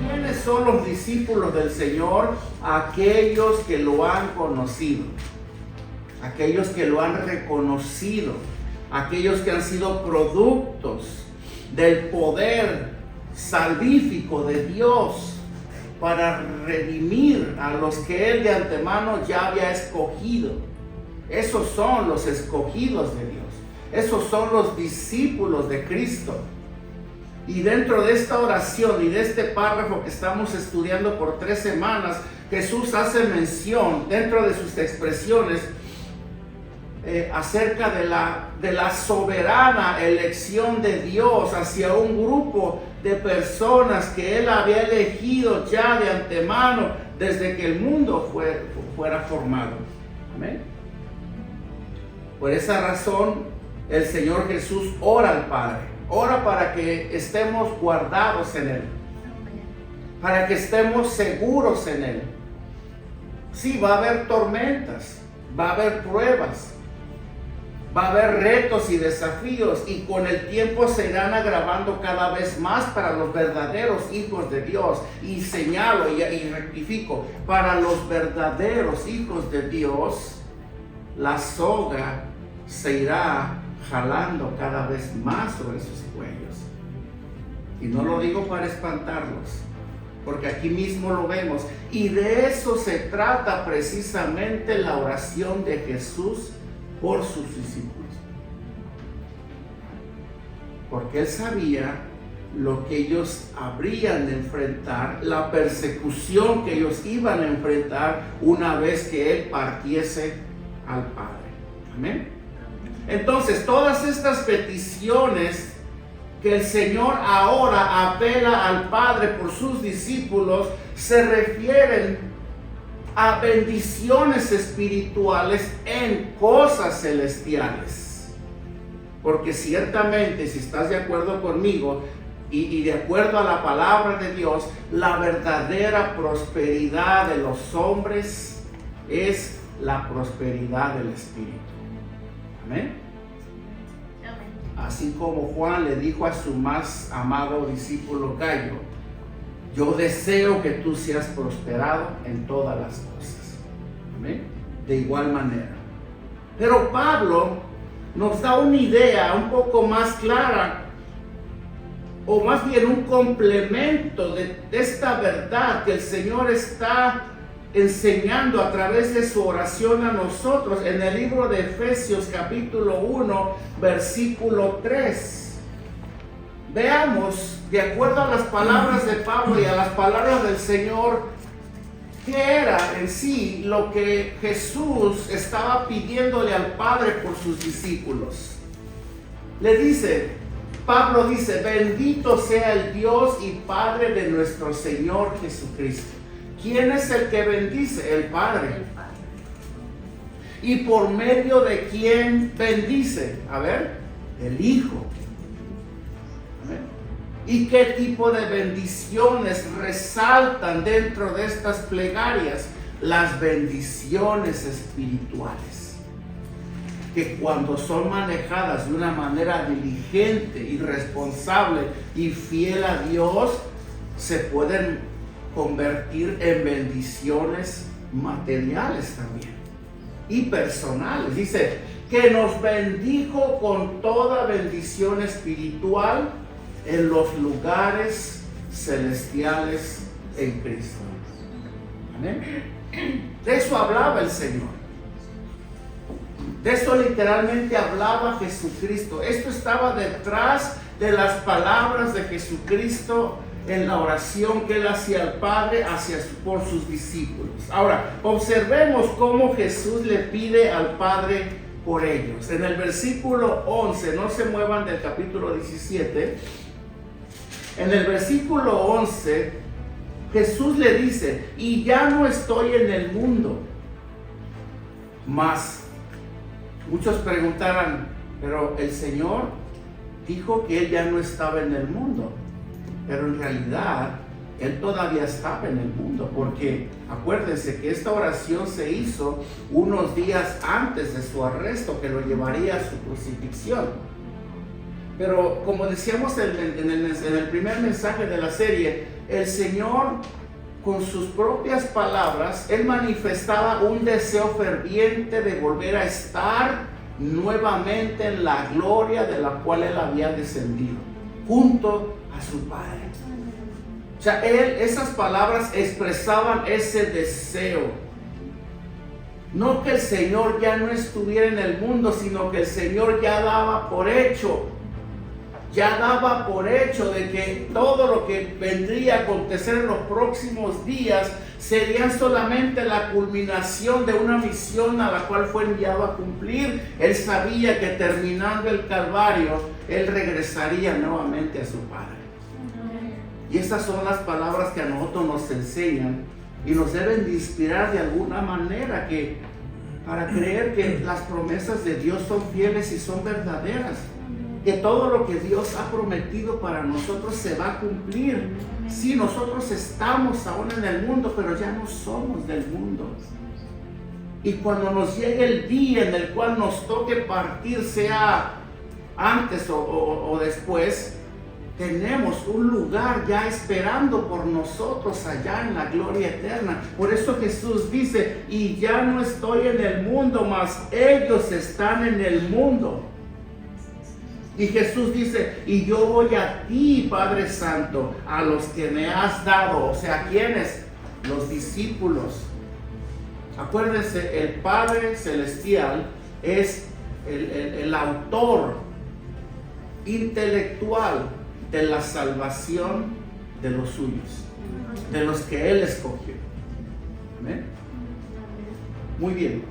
¿Quiénes son los discípulos del Señor? Aquellos que lo han conocido, aquellos que lo han reconocido, aquellos que han sido productos del poder salvífico de Dios para redimir a los que Él de antemano ya había escogido. Esos son los escogidos de Dios. Esos son los discípulos de Cristo. Y dentro de esta oración y de este párrafo que estamos estudiando por 3 semanas, Jesús hace mención dentro de sus expresiones acerca de la soberana elección de Dios hacia un grupo de personas que Él había elegido ya de antemano desde que el mundo fuera formado. Amén. Por esa razón el Señor Jesús ora al Padre, ora para que estemos guardados en Él, para que estemos seguros en Él. Sí, va a haber tormentas, va a haber pruebas, va a haber retos y desafíos, y con el tiempo se irán agravando cada vez más para los verdaderos hijos de Dios. Y señalo y rectifico, para los verdaderos hijos de Dios, la soga se irá jalando cada vez más sobre sus cuellos. Y no lo digo para espantarlos, porque aquí mismo lo vemos. Y de eso se trata precisamente la oración de Jesús por sus discípulos. Porque Él sabía lo que ellos habrían de enfrentar, la persecución que ellos iban a enfrentar una vez que Él partiese al Padre. Amén. Entonces, todas estas peticiones que el Señor ahora apela al Padre por sus discípulos se refieren a bendiciones espirituales en cosas celestiales. Porque ciertamente, si estás de acuerdo conmigo y de acuerdo a la palabra de Dios, la verdadera prosperidad de los hombres es la prosperidad del Espíritu. Amén. Así como Juan le dijo a su más amado discípulo Gallo: yo deseo que tú seas prosperado en todas las cosas. Amén. De igual manera. Pero Pablo nos da una idea un poco más clara, o más bien un complemento de esta verdad que el Señor está enseñando a través de su oración a nosotros en el libro de Efesios capítulo 1 versículo 3. Veamos, de acuerdo a las palabras de Pablo y a las palabras del Señor, qué era en sí lo que Jesús estaba pidiéndole al Padre por sus discípulos. Pablo dice: bendito sea el Dios y Padre de nuestro Señor Jesucristo. ¿Quién es el que bendice? El Padre. ¿Y por medio de quién bendice? A ver, el Hijo. Amén. ¿Y qué tipo de bendiciones resaltan dentro de estas plegarias? Las bendiciones espirituales, que cuando son manejadas de una manera diligente y responsable y fiel a Dios, se pueden convertir en bendiciones materiales también y personales. Dice que nos bendijo con toda bendición espiritual en los lugares celestiales en Cristo. Amén. De eso hablaba el Señor. De eso literalmente hablaba Jesucristo. Esto estaba detrás de las palabras de Jesucristo en la oración que Él hacía al Padre por sus discípulos. Ahora, observemos cómo Jesús le pide al Padre por ellos. En el versículo 11, no se muevan del capítulo 17, en el versículo 11, Jesús le dice: y ya no estoy en el mundo, mas muchos preguntarán, pero el Señor dijo que Él ya no estaba en el mundo. Pero en realidad Él todavía estaba en el mundo, porque acuérdense que esta oración se hizo unos días antes de su arresto, que lo llevaría a su crucifixión. Pero como decíamos en el primer mensaje de la serie, el Señor, con sus propias palabras, Él manifestaba un deseo ferviente de volver a estar nuevamente en la gloria de la cual Él había descendido, junto a su Padre. O sea, esas palabras expresaban ese deseo. No que el Señor ya no estuviera en el mundo, sino que el Señor ya daba por hecho de que todo lo que vendría a acontecer en los próximos días sería solamente la culminación de una misión a la cual fue enviado a cumplir. Él sabía que terminando el Calvario, Él regresaría nuevamente a su Padre. Y estas son las palabras que a nosotros nos enseñan y nos deben de inspirar de alguna manera para creer que las promesas de Dios son fieles y son verdaderas. Que todo lo que Dios ha prometido para nosotros se va a cumplir. Sí, nosotros estamos aún en el mundo, pero ya no somos del mundo. Y cuando nos llegue el día en el cual nos toque partir, sea antes o después, tenemos un lugar ya esperando por nosotros allá en la gloria eterna. Por eso Jesús dice, y ya no estoy en el mundo, mas ellos están en el mundo. Y Jesús dice, y yo voy a ti, Padre Santo, a los que me has dado. O sea, ¿quiénes? Los discípulos. Acuérdense, el Padre Celestial es el autor intelectual de la salvación de los suyos, de los que Él escogió. ¿Amén? Muy bien.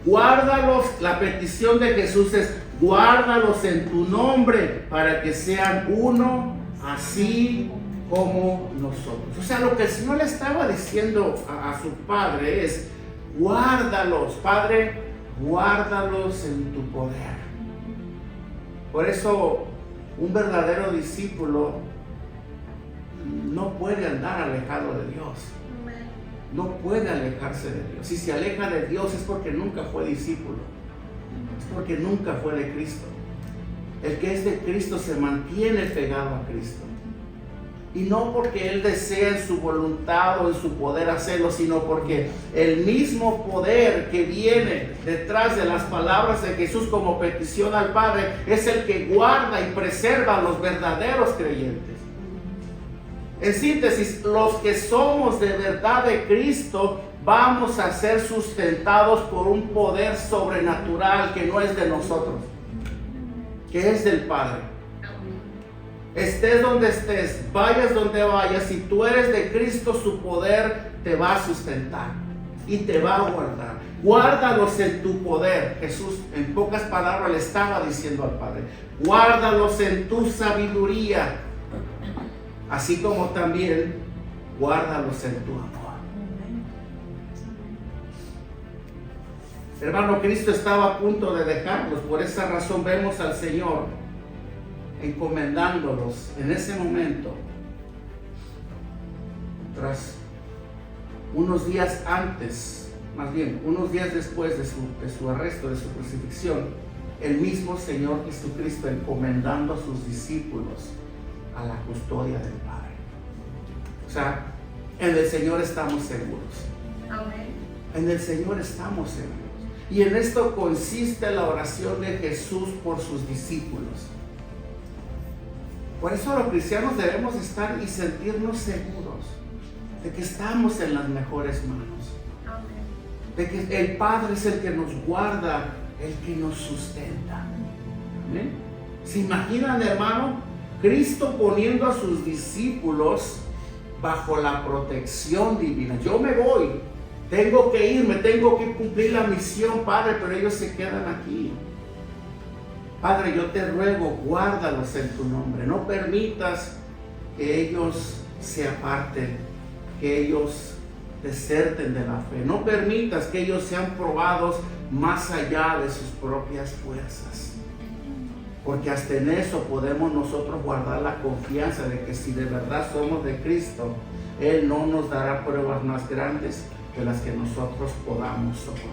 Guárdalos, la petición de Jesús es, guárdalos en tu nombre para que sean uno, así como nosotros. O sea, lo que el Señor le estaba diciendo a su Padre es, guárdalos, Padre, guárdalos en tu poder. Por eso, un verdadero discípulo no puede andar alejado de Dios. No puede alejarse de Dios. Si se aleja de Dios es porque nunca fue discípulo. Es porque nunca fue de Cristo. El que es de Cristo se mantiene pegado a Cristo. Y no porque Él desea en su voluntad o en su poder hacerlo, sino porque el mismo poder que viene detrás de las palabras de Jesús como petición al Padre es el que guarda y preserva a los verdaderos creyentes. En síntesis, los que somos de verdad de Cristo vamos a ser sustentados por un poder sobrenatural que no es de nosotros, que es del Padre. Estés donde estés, vayas donde vayas, si tú eres de Cristo, su poder te va a sustentar y te va a guardar. Guárdalos en tu poder. Jesús, en pocas palabras, le estaba diciendo al Padre, guárdalos en tu sabiduría, así como también guárdalos en tu amor. Hermano, Cristo estaba a punto de dejarlos. Por esa razón vemos al Señor encomendándolos en ese momento, tras unos días antes, más bien unos días después de su arresto, de su crucifixión, el mismo Señor Jesucristo encomendando a sus discípulos a la custodia del Padre. O sea, en el Señor estamos seguros. Amén. En el Señor estamos seguros. Y en esto consiste la oración de Jesús por sus discípulos. Por eso los cristianos debemos estar y sentirnos seguros de que estamos en las mejores manos. De que el Padre es el que nos guarda, el que nos sustenta. ¿Amén? ¿Se imaginan, hermano? Cristo poniendo a sus discípulos bajo la protección divina. Yo me voy, tengo que irme, tengo que cumplir la misión, Padre, pero ellos se quedan aquí. Padre, yo te ruego, guárdalos en tu nombre. No permitas que ellos se aparten, que ellos deserten de la fe. No permitas que ellos sean probados más allá de sus propias fuerzas. Porque hasta en eso podemos nosotros guardar la confianza de que si de verdad somos de Cristo, Él no nos dará pruebas más grandes de las que nosotros podamos soportar.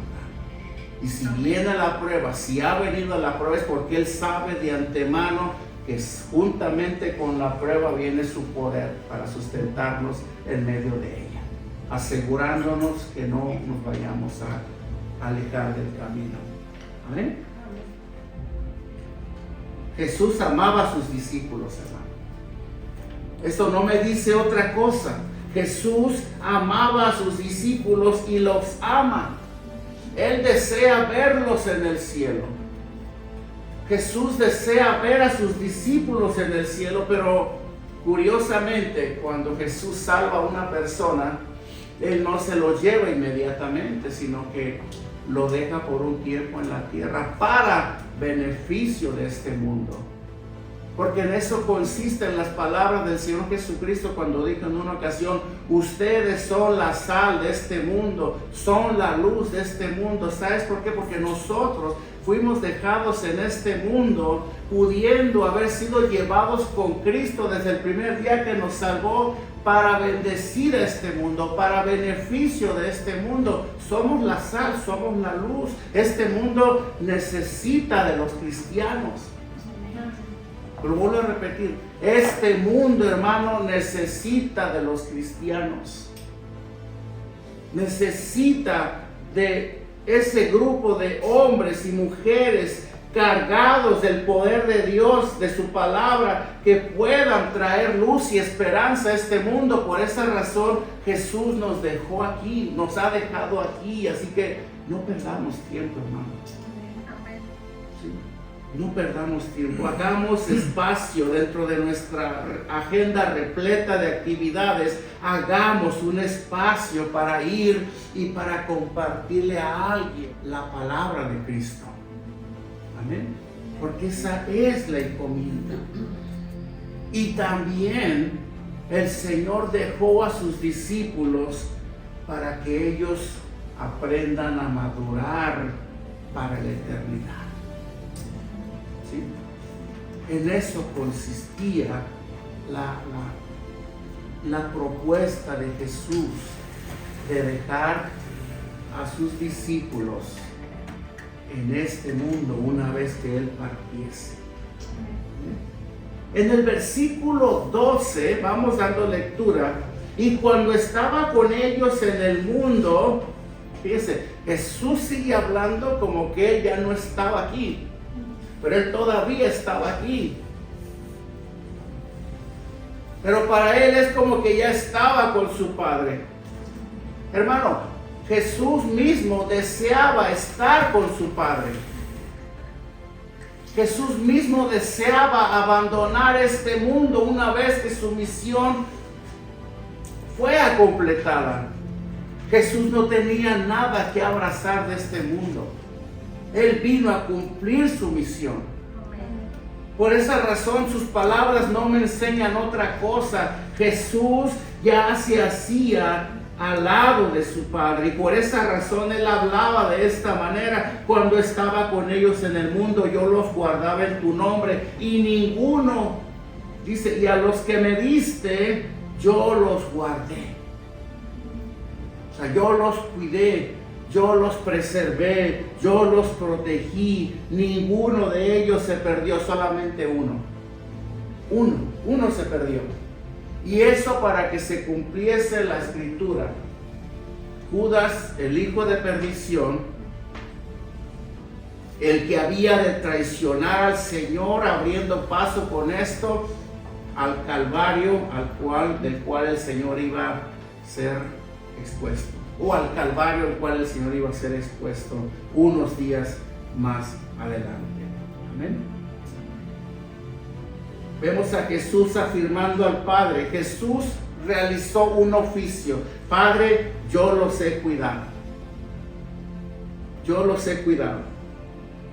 Y si viene la prueba, si ha venido la prueba, es porque Él sabe de antemano que juntamente con la prueba viene su poder para sustentarnos en medio de ella, asegurándonos que no nos vayamos a alejar del camino. Amén. Jesús amaba a sus discípulos, hermano. Esto no me dice otra cosa. Jesús amaba a sus discípulos y los ama. Él desea verlos en el cielo. Jesús desea ver a sus discípulos en el cielo, pero curiosamente, cuando Jesús salva a una persona, Él no se lo lleva inmediatamente, sino que lo deja por un tiempo en la tierra para beneficio de este mundo. Porque en eso consisten las palabras del Señor Jesucristo cuando dijo en una ocasión: ustedes son la sal de este mundo, son la luz de este mundo. ¿Sabes por qué? Porque nosotros fuimos dejados en este mundo pudiendo haber sido llevados con Cristo desde el primer día que nos salvó para bendecir a este mundo, para beneficio de este mundo. Somos la sal, somos la luz. Este mundo necesita de los cristianos. Pero vuelvo a repetir, este mundo, hermano, necesita de los cristianos. Necesita de ese grupo de hombres y mujeres cargados del poder de Dios, de su palabra, que puedan traer luz y esperanza a este mundo. Por esa razón Jesús nos dejó aquí, nos ha dejado aquí. Así que no perdamos tiempo, hermanos. ¿Sí? No perdamos tiempo, hagamos espacio dentro de nuestra agenda repleta de actividades. Hagamos un espacio para ir y para compartirle a alguien la palabra de Cristo. Amén. Porque esa es la encomienda. Y también el Señor dejó a sus discípulos para que ellos aprendan a madurar para la eternidad. ¿Sí? En eso consistía la propuesta de Jesús de dejar a sus discípulos en este mundo una vez que Él partiese. En el versículo 12 vamos dando lectura: y cuando estaba con ellos en el mundo, fíjense, Jesús sigue hablando como que Él ya no estaba aquí, pero Él todavía estaba aquí. Pero para Él es como que ya estaba con su Padre. Hermano, Jesús mismo deseaba estar con su Padre. Jesús mismo deseaba abandonar este mundo una vez que su misión fue completada. Jesús no tenía nada que abrazar de este mundo. Él vino a cumplir su misión. Por esa razón sus palabras no me enseñan otra cosa. Jesús ya se hacía al lado de su Padre, y por esa razón Él hablaba de esta manera: cuando estaba con ellos en el mundo, yo los guardaba en tu nombre, y ninguno, dice, y a los que me diste, yo los guardé. O sea, yo los cuidé, yo los preservé, yo los protegí. Ninguno de ellos se perdió, solamente uno. Uno se perdió. Y eso para que se cumpliese la escritura. Judas, el hijo de perdición, el que había de traicionar al Señor, abriendo paso con esto al Calvario, del cual el Señor iba a ser expuesto, o al Calvario, el cual el Señor iba a ser expuesto unos días más adelante. Amén. Vemos a Jesús afirmando al Padre. Jesús realizó un oficio: Padre, yo los he cuidado. Yo los he cuidado.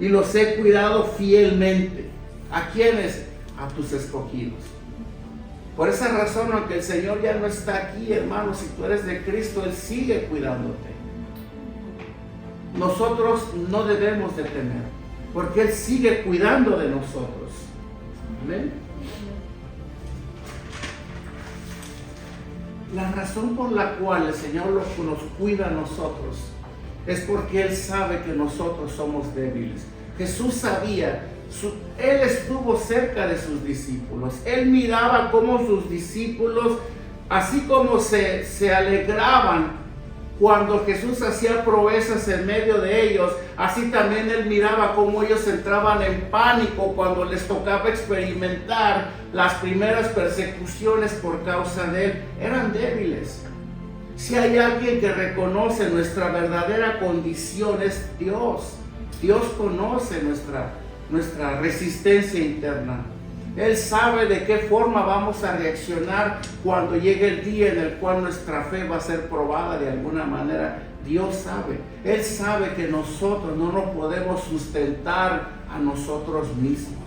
Y los he cuidado fielmente. ¿A quiénes? A tus escogidos. Por esa razón, aunque el Señor ya no está aquí, hermano, si tú eres de Cristo, Él sigue cuidándote. Nosotros no debemos de temer. porque Él sigue cuidando de nosotros. Amén. La razón por la cual el Señor nos cuida a nosotros es porque Él sabe que nosotros somos débiles. Jesús sabía, Él estuvo cerca de sus discípulos. Él miraba cómo sus discípulos, así como se alegraban cuando Jesús hacía proezas en medio de ellos, así también Él miraba cómo ellos entraban en pánico cuando les tocaba experimentar las primeras persecuciones por causa de Él. Eran débiles. Si hay alguien que reconoce nuestra verdadera condición, es Dios. Dios conoce nuestra resistencia interna. Él sabe de qué forma vamos a reaccionar cuando llegue el día en el cual nuestra fe va a ser probada de alguna manera. Dios sabe. Él sabe que nosotros no nos podemos sustentar a nosotros mismos.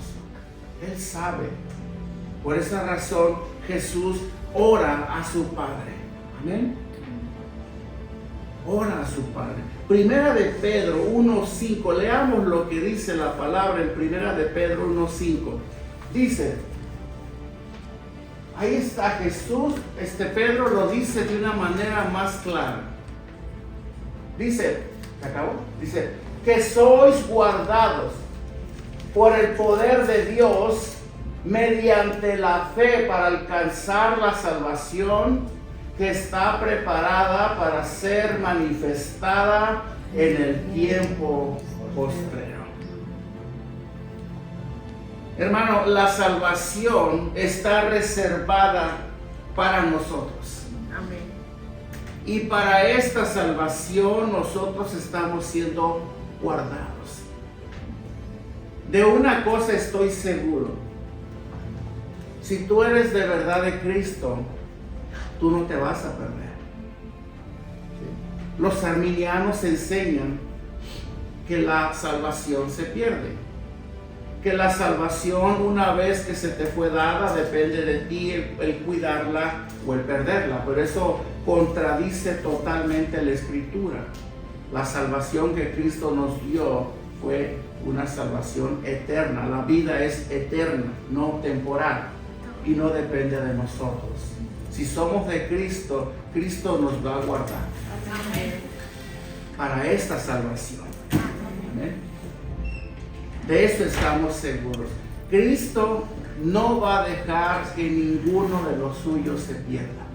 Él sabe. Por esa razón Jesús ora a su Padre. Amén. Ora a su Padre. Primera de Pedro 1:5. Leamos lo que dice la palabra en Primera de Pedro 1:5. Dice, ahí está Jesús, Pedro lo dice de una manera más clara. Dice, ¿se acabó? Dice, que sois guardados por el poder de Dios mediante la fe para alcanzar la salvación que está preparada para ser manifestada en el tiempo postrero. Hermano, la salvación está reservada para nosotros. Amén. Y para esta salvación nosotros estamos siendo guardados. De una cosa estoy seguro. Si tú eres de verdad de Cristo, tú no te vas a perder. ¿Sí? Los arminianos enseñan que la salvación se pierde. Que la salvación, una vez que se te fue dada, depende de ti el cuidarla o el perderla. Pero eso contradice totalmente la Escritura. La salvación que Cristo nos dio fue una salvación eterna. La vida es eterna, no temporal, y no depende de nosotros. Si somos de Cristo, Cristo nos va a guardar. Amén. Para esta salvación. Amén. De eso estamos seguros. Cristo no va a dejar que ninguno de los suyos se pierda.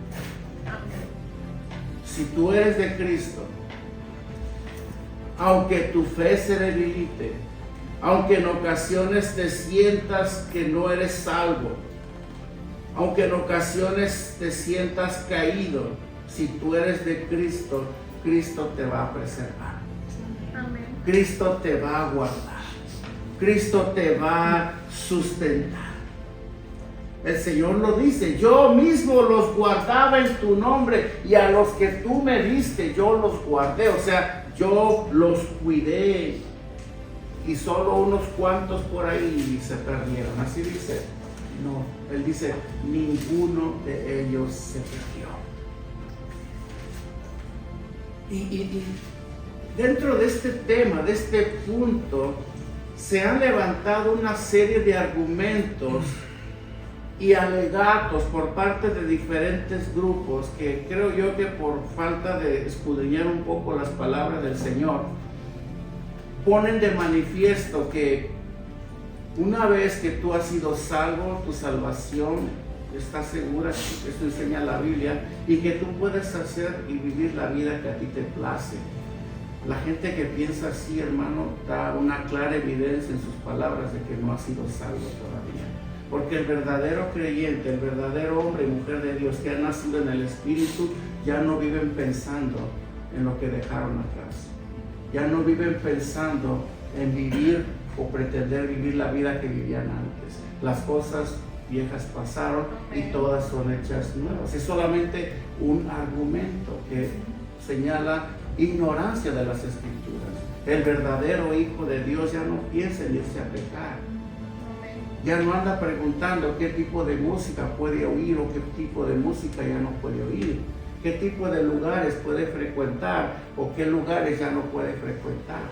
Si tú eres de Cristo, aunque tu fe se debilite, aunque en ocasiones te sientas que no eres salvo, aunque en ocasiones te sientas caído, si tú eres de Cristo, Cristo te va a preservar. Amén. Cristo te va a guardar. Cristo te va a sustentar. El Señor lo dice, yo mismo los guardaba en tu nombre y a los que tú me diste yo los guardé. O sea, yo los cuidé y solo unos cuantos por ahí se perdieron. Así dice. No, Él dice, ninguno de ellos se perdió. Y dentro de este tema, de este punto, se han levantado una serie de argumentos y alegatos por parte de diferentes grupos que creo yo que por falta de escudriñar un poco las palabras del Señor, ponen de manifiesto que una vez que tú has sido salvo, tu salvación está segura, eso enseña la Biblia, y que tú puedes hacer y vivir la vida que a ti te place. La gente que piensa así, hermano, da una clara evidencia en sus palabras de que no ha sido salvo todavía. Porque el verdadero creyente, el verdadero hombre y mujer de Dios que ha nacido en el Espíritu, ya no viven pensando en lo que dejaron atrás. Ya no viven pensando en vivir o pretender vivir la vida que vivían antes. Las cosas viejas pasaron y todas son hechas nuevas. Es solamente un argumento que señala ignorancia de las Escrituras. El verdadero Hijo de Dios ya no piensa en irse a pecar. Ya no anda preguntando qué tipo de música puede oír o qué tipo de música ya no puede oír. Qué tipo de lugares puede frecuentar o qué lugares ya no puede frecuentar.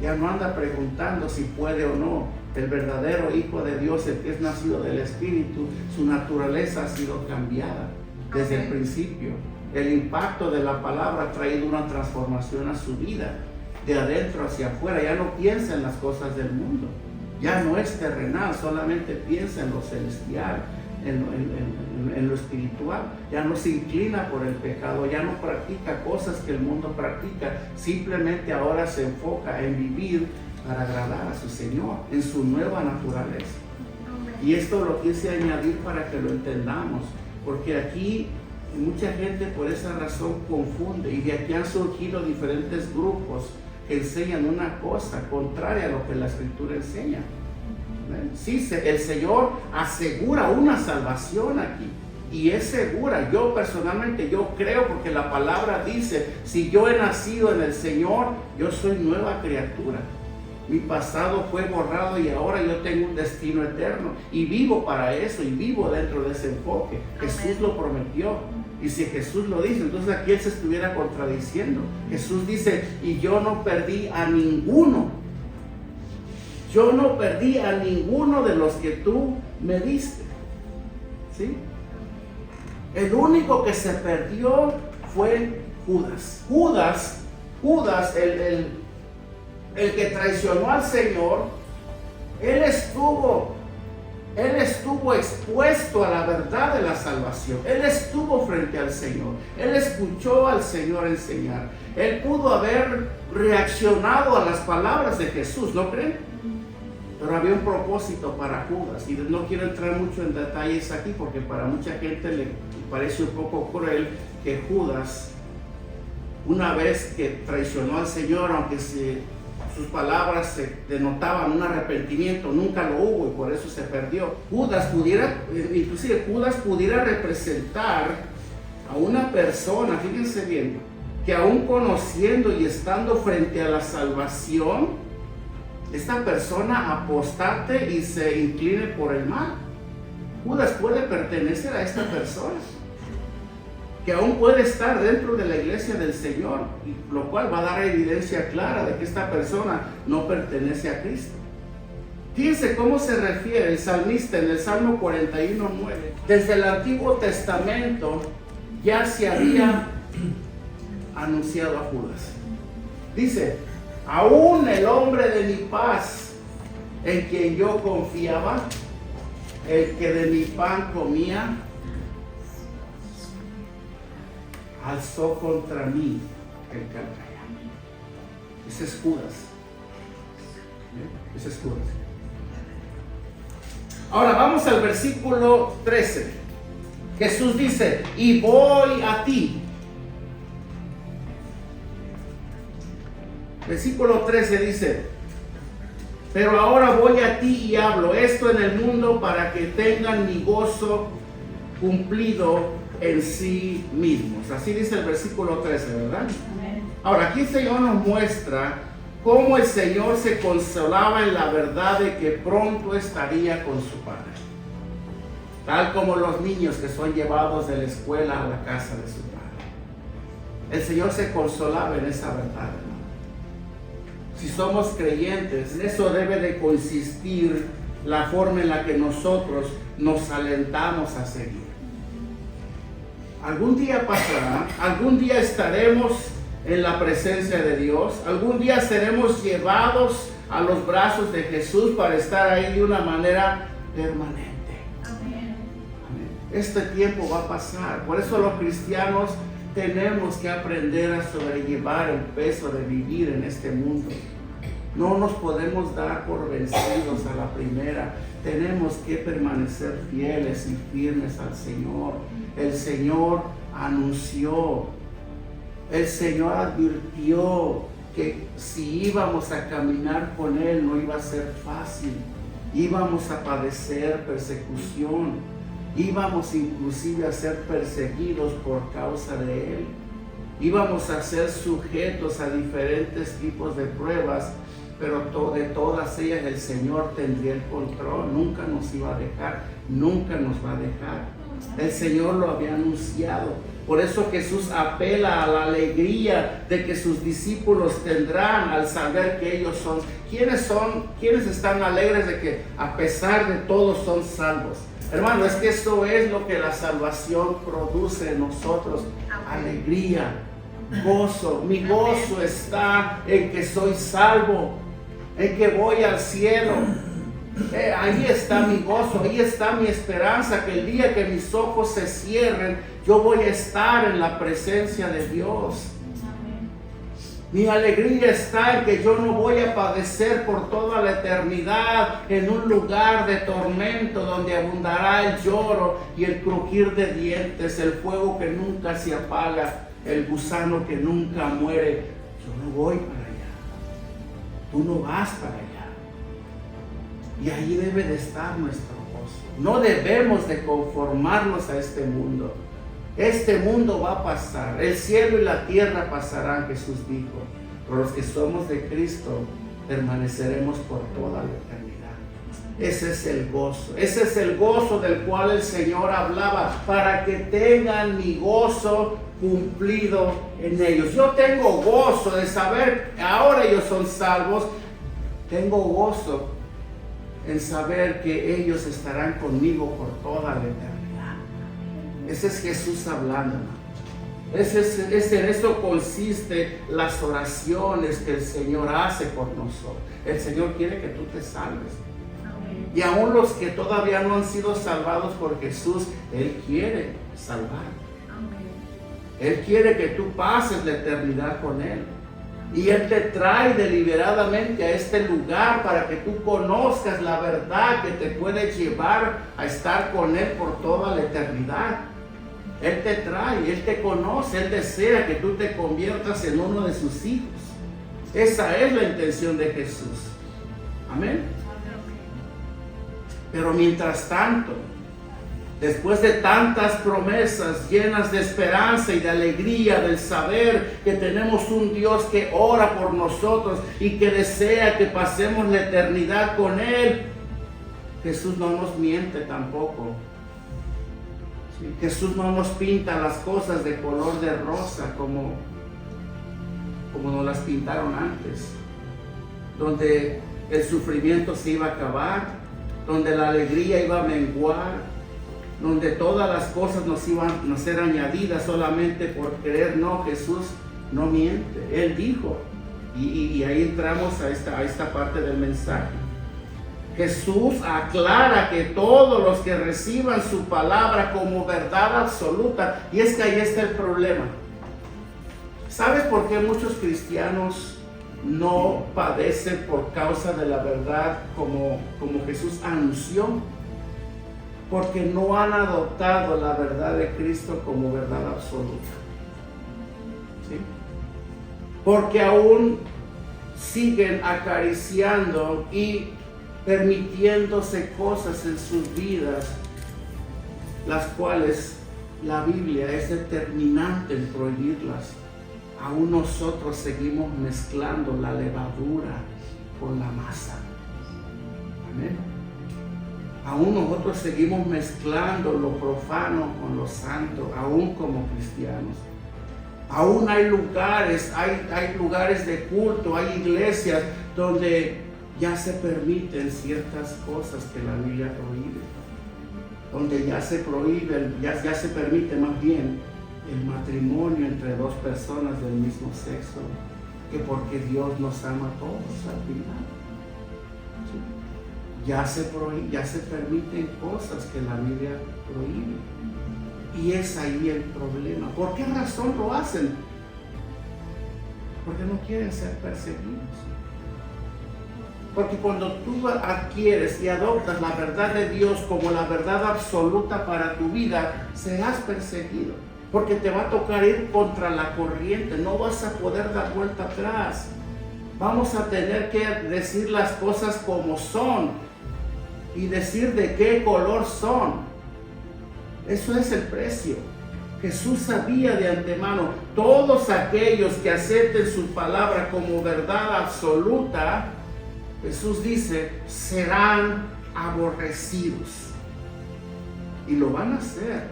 Ya no anda preguntando si puede o no. El verdadero Hijo de Dios, el que es nacido del Espíritu, su naturaleza ha sido cambiada desde el principio. El impacto de la palabra ha traído una transformación a su vida, de adentro hacia afuera. Ya no piensa en las cosas del mundo. Ya no es terrenal, solamente piensa en lo celestial, en lo espiritual. Ya no se inclina por el pecado, ya no practica cosas que el mundo practica. Simplemente ahora se enfoca en vivir para agradar a su Señor, en su nueva naturaleza. Y esto lo quise añadir para que lo entendamos, porque aquí mucha gente por esa razón confunde, y de aquí han surgido diferentes grupos que enseñan una cosa contraria a lo que la Escritura enseña. Sí, el Señor asegura una salvación aquí, y es segura. Yo personalmente, yo creo, porque la palabra dice, si yo he nacido en el Señor, yo soy nueva criatura. Mi pasado fue borrado y ahora yo tengo un destino eterno, y vivo para eso, y vivo dentro de ese enfoque. Jesús lo prometió, y si Jesús lo dice, entonces aquí él se estuviera contradiciendo. Jesús dice, y yo no perdí a ninguno. Yo no perdí a ninguno de los que tú me diste. ¿Sí? El único que se perdió fue Judas. Judas, el que traicionó al Señor, él estuvo expuesto a la verdad de la salvación. Él estuvo frente al Señor. Él escuchó al Señor enseñar. Él pudo haber reaccionado a las palabras de Jesús, ¿no creen? Pero había un propósito para Judas, y no quiero entrar mucho en detalles aquí, porque para mucha gente le parece un poco cruel que Judas, una vez que traicionó al Señor, aunque sus palabras se denotaban un arrepentimiento, nunca lo hubo, y por eso se perdió. Judas pudiera representar a una persona, fíjense bien, que aún conociendo y estando frente a la salvación, esta persona apostate y se incline por el mal. Judas puede pertenecer a esta persona, que aún puede estar dentro de la iglesia del Señor, y lo cual va a dar evidencia clara de que esta persona no pertenece a Cristo. Fíjense cómo se refiere el salmista en el Salmo 41:9. Desde el Antiguo Testamento ya se había anunciado a Judas. Dice, aún el hombre de mi paz, en quien yo confiaba, el que de mi pan comía, alzó contra mí el calcañar. Ese es Judas. Ese es Judas. Ahora vamos al versículo 13. Jesús dice, y voy a ti. Versículo 13 dice, pero ahora voy a ti y hablo esto en el mundo para que tengan mi gozo cumplido en sí mismos. Así dice el versículo 13, ¿verdad? Amén. Ahora aquí el Señor nos muestra cómo el Señor se consolaba en la verdad de que pronto estaría con su Padre. Tal como los niños que son llevados de la escuela a la casa de su Padre. El Señor se consolaba en esa verdad, hermano. Si somos creyentes, en eso debe de consistir la forma en la que nosotros nos alentamos a seguir. Algún día pasará, algún día estaremos en la presencia de Dios, algún día seremos llevados a los brazos de Jesús para estar ahí de una manera permanente. Amén. Este tiempo va a pasar, por eso los cristianos tenemos que aprender a sobrellevar el peso de vivir en este mundo. No nos podemos dar por vencidos a la primera. Tenemos que permanecer fieles y firmes al Señor. El Señor anunció, el Señor advirtió que si íbamos a caminar con Él no iba a ser fácil. Íbamos a padecer persecución. Íbamos inclusive a ser perseguidos por causa de Él. Íbamos a ser sujetos a diferentes tipos de pruebas, pero de todas ellas el Señor tendría el control. Nunca nos iba a dejar, nunca nos va a dejar. El Señor lo había anunciado. Por eso Jesús apela a la alegría de que sus discípulos tendrán al saber que ellos son. ¿Quiénes están alegres de que a pesar de todo son salvos? Hermano, es que eso es lo que la salvación produce en nosotros. Alegría, gozo. Mi gozo está en que soy salvo, en que voy al cielo. Ahí está mi gozo, ahí está mi esperanza, que el día que mis ojos se cierren, yo voy a estar en la presencia de Dios. Mi alegría está en que yo no voy a padecer por toda la eternidad en un lugar de tormento donde abundará el lloro y el crujir de dientes, el fuego que nunca se apaga, el gusano que nunca muere. Yo no voy para allá. Tú no vas para allá. Y ahí debe de estar nuestro gozo. No debemos de conformarnos a este mundo. Este mundo va a pasar. El cielo y la tierra pasarán, Jesús dijo. Pero los que somos de Cristo permaneceremos por toda la eternidad. Ese es el gozo. Ese es el gozo del cual el Señor hablaba. Para que tengan mi gozo cumplido en ellos. Yo tengo gozo de saber que ahora ellos son salvos. Tengo gozo en saber que ellos estarán conmigo por toda la eternidad. Ese es Jesús hablando. En esto consiste las oraciones que el Señor hace por nosotros. El Señor quiere que tú te salves. Y aún los que todavía no han sido salvados por Jesús, Él quiere salvar. Él quiere que tú pases la eternidad con Él. Y Él te trae deliberadamente a este lugar para que tú conozcas la verdad que te puede llevar a estar con Él por toda la eternidad. Él te trae, Él te conoce, Él desea que tú te conviertas en uno de sus hijos. Esa es la intención de Jesús. Amén. Pero mientras tanto, después de tantas promesas llenas de esperanza y de alegría, del saber que tenemos un Dios que ora por nosotros y que desea que pasemos la eternidad con Él, Jesús no nos miente tampoco. ¿Sí? Jesús no nos pinta las cosas de color de rosa como nos las pintaron antes, donde el sufrimiento se iba a acabar, donde la alegría iba a menguar, donde todas las cosas nos iban a ser añadidas solamente por creer. No, Jesús no miente. Él dijo, y ahí entramos a esta parte del mensaje. Jesús aclara que todos los que reciban su palabra como verdad absoluta, y es que ahí está el problema. ¿Sabes por qué muchos cristianos no padecen por causa de la verdad como Jesús anunció? Porque no han adoptado la verdad de Cristo como verdad absoluta. ¿Sí? Porque aún siguen acariciando y permitiéndose cosas en sus vidas, las cuales la Biblia es determinante en prohibirlas. Aún nosotros seguimos mezclando la levadura con la masa. Amén. Aún nosotros seguimos mezclando lo profano con lo santo, aún como cristianos. Aún hay lugares de culto, hay iglesias donde ya se permiten ciertas cosas que la Biblia prohíbe. Donde ya se prohíbe, ya se permite más bien el matrimonio entre dos personas del mismo sexo, que porque Dios nos ama a todos al final. ¿Sí? Ya se permiten cosas que la Biblia prohíbe. Y es ahí el problema. ¿Por qué razón lo hacen? Porque no quieren ser perseguidos. Porque cuando tú adquieres y adoptas la verdad de Dios como la verdad absoluta para tu vida, serás perseguido. Porque te va a tocar ir contra la corriente, no vas a poder dar vuelta atrás. Vamos a tener que decir las cosas como son y decir de qué color son. Eso es el precio. Jesús sabía de antemano, todos aquellos que acepten su palabra como verdad absoluta, Jesús dice, serán aborrecidos. Y lo van a hacer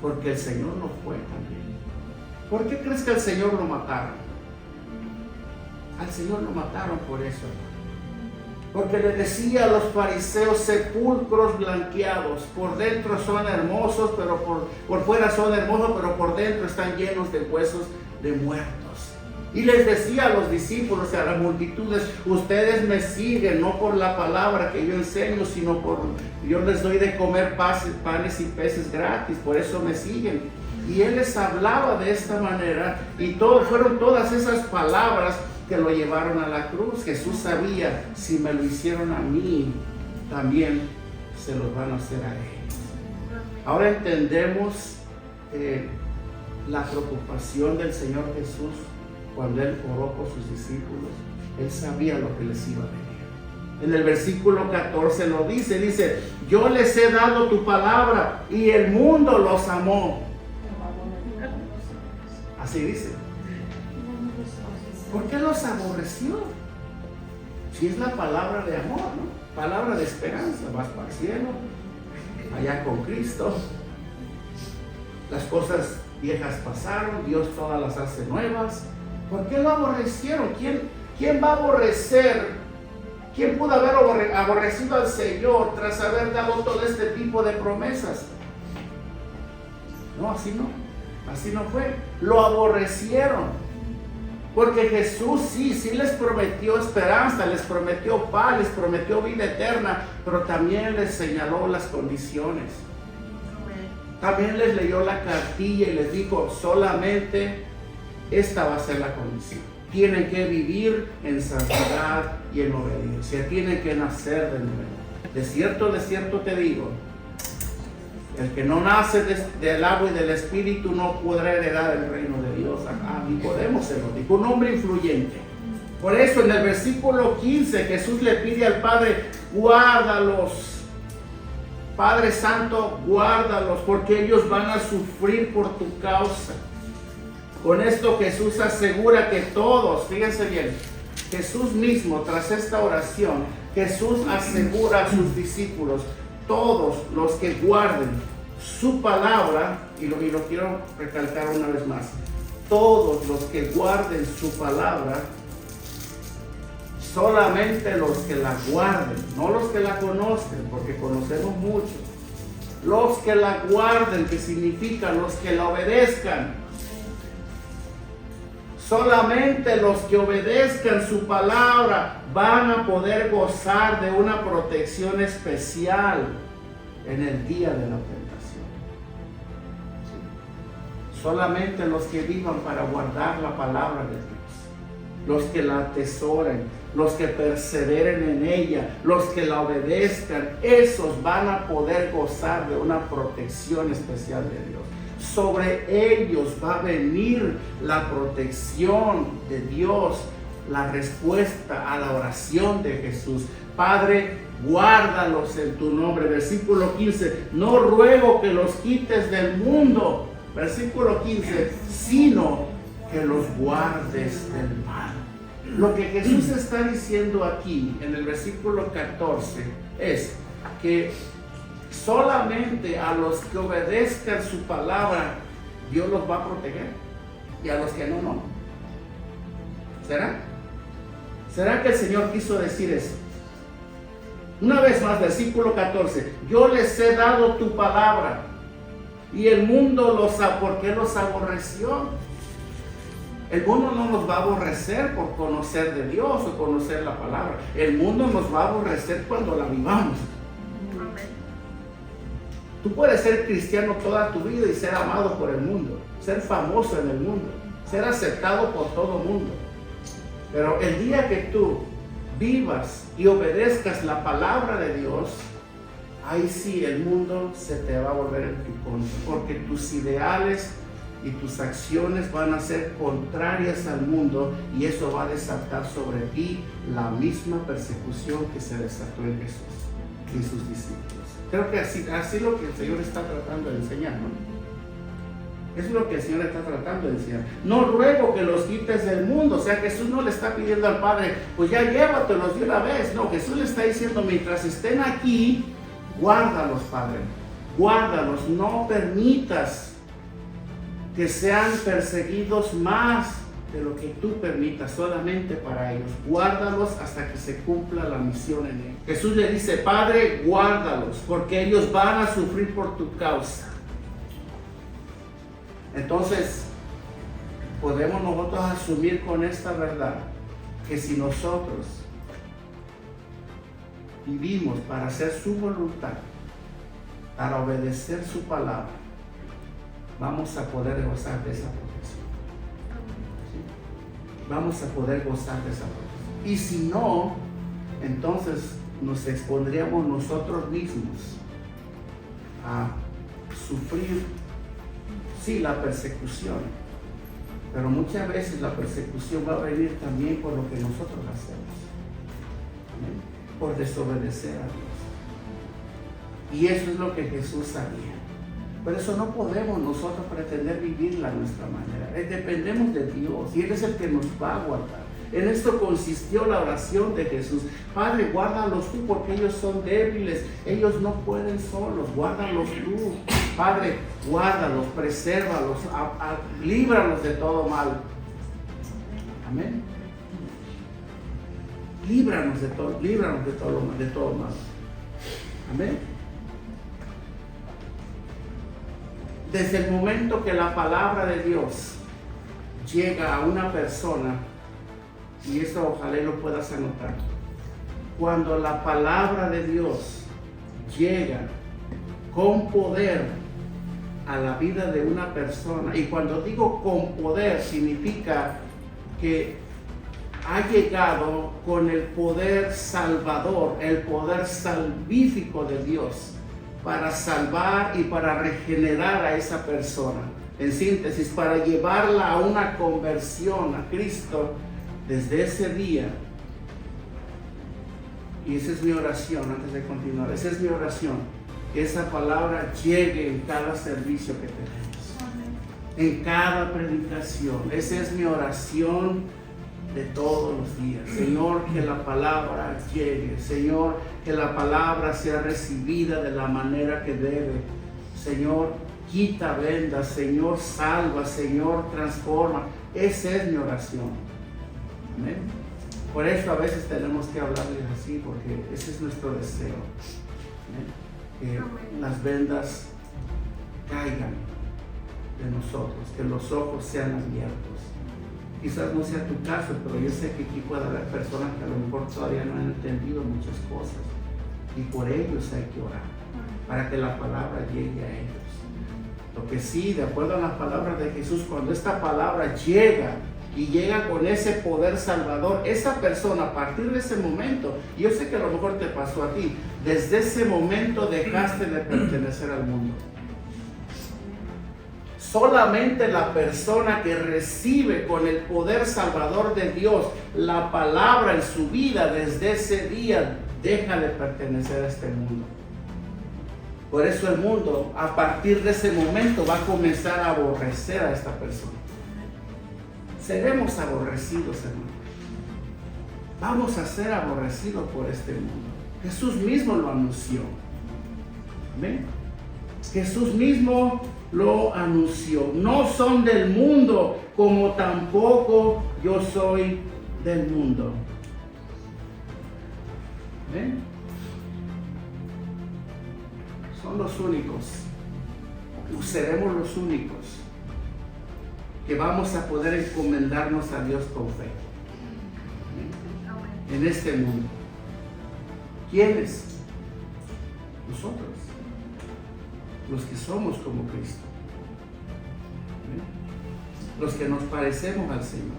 porque el Señor no fue también. ¿Por qué crees que al Señor lo mataron? Al Señor lo mataron por eso, hermano. Porque le decía a los fariseos, sepulcros blanqueados, por dentro son hermosos, pero por fuera son hermosos, pero por dentro están llenos de huesos de muertos. Y les decía a los discípulos, a las multitudes, ustedes me siguen no por la palabra que yo enseño, sino por, yo les doy de comer panes y peces gratis, por eso me siguen. Y él les hablaba de esta manera, y fueron todas esas palabras que lo llevaron a la cruz. Jesús sabía, si me lo hicieron a mí, también se los van a hacer a ellos. Ahora entendemos la preocupación del Señor Jesús cuando Él oró por sus discípulos. Él sabía lo que les iba a venir. En el versículo 14 lo dice, yo les he dado tu palabra y el mundo los amó. Así dice. ¿Por qué los aborreció? Si es la palabra de amor, ¿no? Palabra de esperanza. Vas para el cielo, allá con Cristo. Las cosas viejas pasaron, Dios todas las hace nuevas. ¿Por qué lo aborrecieron? ¿Quién va a aborrecer? ¿Quién pudo haber aborrecido al Señor tras haber dado todo este tipo de promesas? No, así no fue. Lo aborrecieron. Porque Jesús sí les prometió esperanza, les prometió paz, les prometió vida eterna, pero también les señaló las condiciones. También les leyó la cartilla y les dijo, solamente esta va a ser la condición. Tienen que vivir en santidad y en obediencia, tienen que nacer de nuevo. De cierto te digo, el que no nace del agua y del Espíritu no podrá heredar el reino de Dios. Nicodemo se lo dijo, un hombre influyente. Por eso en el versículo 15 Jesús le pide al Padre, guárdalos. Padre Santo, guárdalos, porque ellos van a sufrir por tu causa. Con esto Jesús asegura que todos, fíjense bien, Jesús mismo tras esta oración, Jesús asegura a sus discípulos, todos los que guarden su palabra, y lo quiero recalcar una vez más, todos los que guarden su palabra, solamente los que la guarden, no los que la conocen, porque conocemos muchos, los que la guarden, que significa los que la obedezcan, solamente los que obedezcan su palabra van a poder gozar de una protección especial en el día de la tentación. Sí. Solamente los que vivan para guardar la palabra de Dios, los que la atesoren, los que perseveren en ella, los que la obedezcan, esos van a poder gozar de una protección especial de Dios. Sobre ellos va a venir la protección de Dios, la respuesta a la oración de Jesús. Padre, guárdalos en tu nombre. Versículo 15, no ruego que los quites del mundo. Versículo 15, sino que los guardes del mal. Lo que Jesús está diciendo aquí en el versículo 14 es que solamente a los que obedezcan su palabra Dios los va a proteger, y a los que no. ¿Será? ¿Será que el Señor quiso decir eso? Una vez más, versículo 14, yo les he dado tu palabra y el mundo ¿por qué los aborreció? El mundo no nos va a aborrecer por conocer de Dios o conocer la palabra. El mundo nos va a aborrecer cuando la vivamos. Tú puedes ser cristiano toda tu vida y ser amado por el mundo, ser famoso en el mundo, ser aceptado por todo el mundo. Pero el día que tú vivas y obedezcas la palabra de Dios, ahí sí el mundo se te va a volver en tu contra, porque tus ideales y tus acciones van a ser contrarias al mundo, y eso va a desatar sobre ti la misma persecución que se desató en Jesús y sus discípulos. Creo que así es lo que el Señor está tratando de enseñar, ¿no? Es lo que el Señor está tratando de enseñar. No ruego que los quites del mundo. O sea, Jesús no le está pidiendo al Padre, pues ya llévatelos de una vez. No, Jesús le está diciendo, mientras estén aquí, guárdalos, Padre. guárdalos, no permitas que sean perseguidos más de lo que tú permitas solamente para ellos. Guárdalos hasta que se cumpla la misión en ellos. Jesús le dice, Padre, guárdalos, porque ellos van a sufrir por tu causa. Entonces, podemos nosotros asumir con esta verdad que si nosotros vivimos para hacer su voluntad, para obedecer su palabra, vamos a poder gozar de esa protección. ¿Sí? Vamos a poder gozar de esa protección. Y si no, entonces nos expondríamos nosotros mismos a sufrir, sí, la persecución, pero muchas veces la persecución va a venir también por lo que nosotros hacemos, ¿sí? Por desobedecer a Dios. Y eso es lo que Jesús sabía. Por eso no podemos nosotros pretender vivirla a nuestra manera. Dependemos de Dios y Él es el que nos va a guardar. En esto consistió la oración de Jesús. Padre, guárdalos tú porque ellos son débiles. Ellos no pueden solos. Guárdalos tú. Padre, guárdalos, presérvalos, líbralos de todo mal. Amén. Líbranos de todo mal. Amén. Desde el momento que la palabra de Dios llega a una persona, y esto ojalá lo puedas anotar, cuando la palabra de Dios llega con poder a la vida de una persona, y cuando digo con poder significa que ha llegado con el poder salvador, el poder salvífico de Dios, para salvar y para regenerar a esa persona. En síntesis, para llevarla a una conversión a Cristo desde ese día. Y esa es mi oración antes de continuar. Esa es mi oración. Que esa palabra llegue en cada servicio que tenemos. En cada predicación. Esa es mi oración de todos los días. Señor, que la palabra llegue. Señor, que la palabra sea recibida de la manera que debe. Señor, quita vendas. Señor, salva. Señor, transforma. Esa es mi oración. Amén. Por eso a veces tenemos que hablarles así, porque ese es nuestro deseo. Amén. Que las vendas caigan de nosotros, que los ojos sean abiertos. Quizás no sea tu caso, pero yo sé que aquí puede haber personas que a lo mejor todavía no han entendido muchas cosas, y por ellos hay que orar, para que la palabra llegue a ellos. Lo que sí, de acuerdo a las palabras de Jesús, cuando esta palabra llega y llega con ese poder salvador, esa persona a partir de ese momento, y yo sé que a lo mejor te pasó a ti, desde ese momento dejaste de pertenecer al mundo. Solamente la persona que recibe con el poder salvador de Dios la palabra en su vida, desde ese día deja de pertenecer a este mundo. Por eso el mundo a partir de ese momento va a comenzar a aborrecer a esta persona. Seremos aborrecidos, hermano. Vamos a ser aborrecidos por este mundo. Jesús mismo lo anunció. ¿Ven? Jesús mismo lo anunció. No son del mundo, como tampoco yo soy del mundo. ¿Ven? Son los únicos, seremos los únicos que vamos a poder encomendarnos a Dios con fe. ¿Ven? En este mundo. ¿Quiénes? Nosotros. Los que somos como Cristo. ¿Ven? Los que nos parecemos al Señor.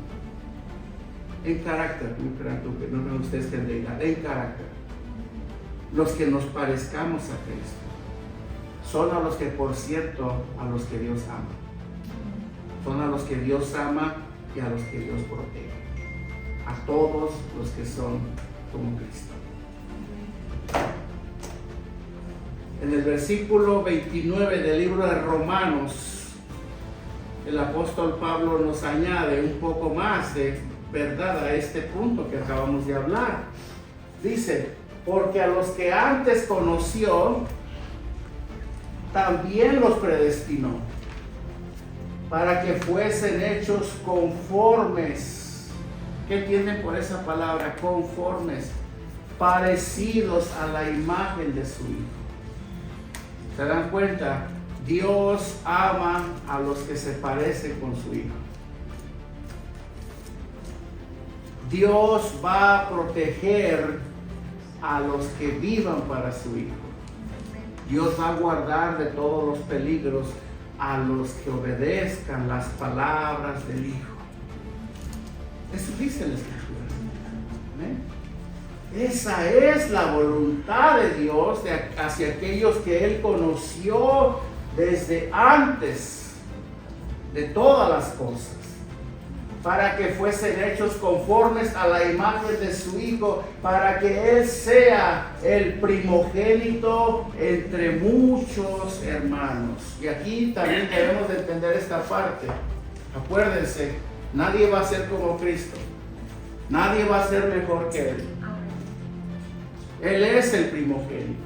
En carácter, no crean que no me ustedes que digan, en carácter. Los que nos parezcamos a Cristo. Son a los que, por cierto, a los que Dios ama. Son a los que Dios ama y a los que Dios protege. A todos los que son como Cristo. En el versículo 29 del libro de Romanos, el apóstol Pablo nos añade un poco más de verdad a este punto que acabamos de hablar. Dice, porque a los que antes conoció, también los predestinó para que fuesen hechos conformes. ¿Qué entienden por esa palabra? Conformes, parecidos a la imagen de su Hijo. ¿Se dan cuenta? Dios ama a los que se parecen con su Hijo. Dios va a proteger a los que vivan para su Hijo. Dios va a guardar de todos los peligros a los que obedezcan las palabras del Hijo. Eso dice la Escritura. ¿Amén? Esa es la voluntad de Dios hacia aquellos que Él conoció desde antes de todas las cosas, para que fuesen hechos conformes a la imagen de su Hijo, para que Él sea el primogénito entre muchos hermanos. Y aquí también debemos de entender esta parte. Acuérdense, nadie va a ser como Cristo. Nadie va a ser mejor que Él. Él es el primogénito.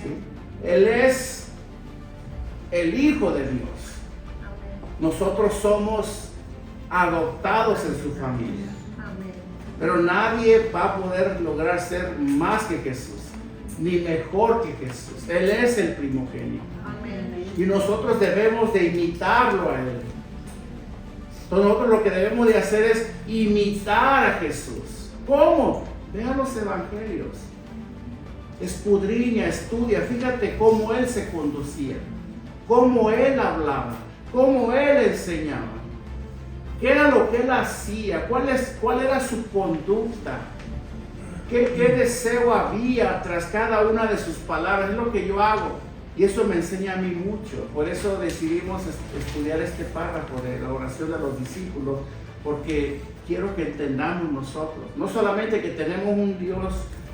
¿Sí? Él es el Hijo de Dios. Nosotros somos adoptados en su familia. Pero nadie va a poder lograr ser más que Jesús, ni mejor que Jesús. Él es el primogénito. Y nosotros debemos de imitarlo a Él. Entonces nosotros lo que debemos de hacer es imitar a Jesús. ¿Cómo? Vea los evangelios. Escudriña, estudia. Fíjate cómo Él se conducía, cómo Él hablaba, cómo Él enseñaba. ¿Qué era lo que Él hacía? ¿Cuál era su conducta? ¿Qué deseo había tras cada una de sus palabras? Es lo que yo hago. Y eso me enseña a mí mucho. Por eso decidimos estudiar este párrafo de la oración de los discípulos, porque quiero que entendamos nosotros, no solamente que tenemos un Dios